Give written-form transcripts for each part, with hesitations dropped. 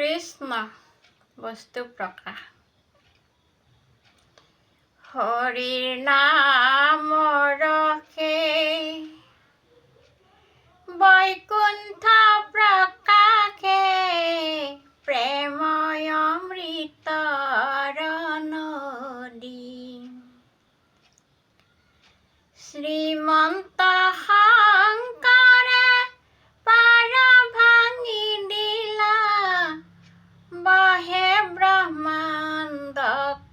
কৃষ্ণ বস্তু প্ৰকাশ। হৰিৰ নাম ৰখে বৈকুণ্ঠ প্ৰকাশে, প্ৰেময় অমৃতৰ নদী। শ্ৰীমন্ত শংকৰে পাৰ ভাঙি দিলা, বহে ব্ৰহ্মাণ্ড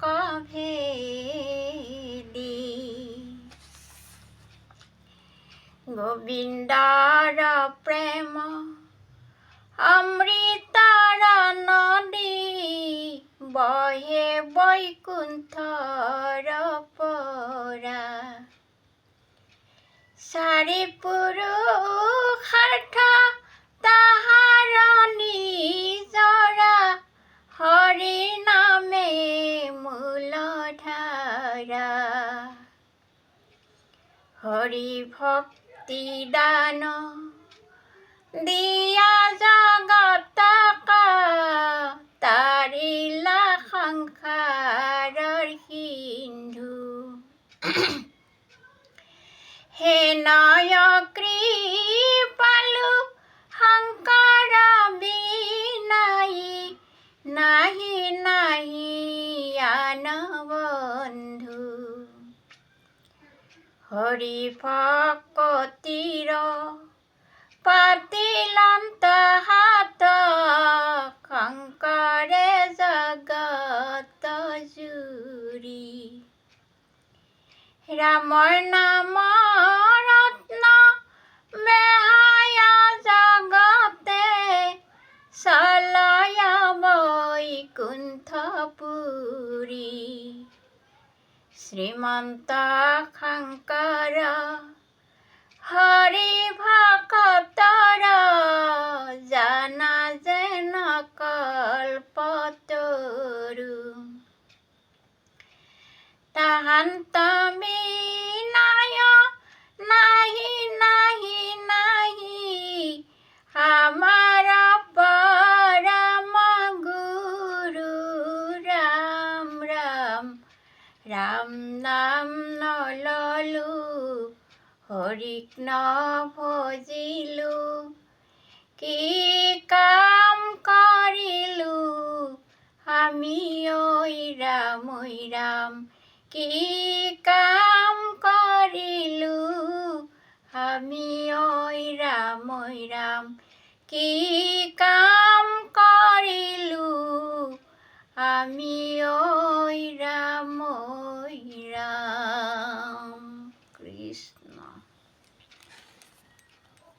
কভেদি। গোবিন্দৰ প্ৰেম অমৃতৰ নদী, বহে বৈকুণ্ঠৰ পৰা। চাৰি পুৰুষাৰ্থ তাহাৰ নিজৰা, হৰি নামে মূলধাৰা। হৰি ভক্তি দান দিয়া জগতক, তাৰিলা সংসাৰৰ সিন্ধু। হে নয় কৃপালু শংকৰ বিনাই, নাহি নাহি আন বন্ধু। হৰি ভকতিৰ পাতিলন্ত হাত, শংকৰে জগত জুৰি। ৰামৰ নাম ৰত্ন বেহায়া জগতে, চলয় বৈকুণ্ঠপুৰী। শ্ৰীমন্ত শংকৰ হৰি ভকতৰ, জানা যেন কল্পতৰু। তাহান্ত বিনায় নাহি নাহি নাহি, আমাৰ পৰম গুৰু। ৰাম ৰাম ৰাম নাম নললো, হৰিক নভজিলো, কি কাম কৰিলো আমি ঐ ৰাম, কি কাম কৰিলো আমি ঐ ৰাম, কি কাম কৰিলো আমি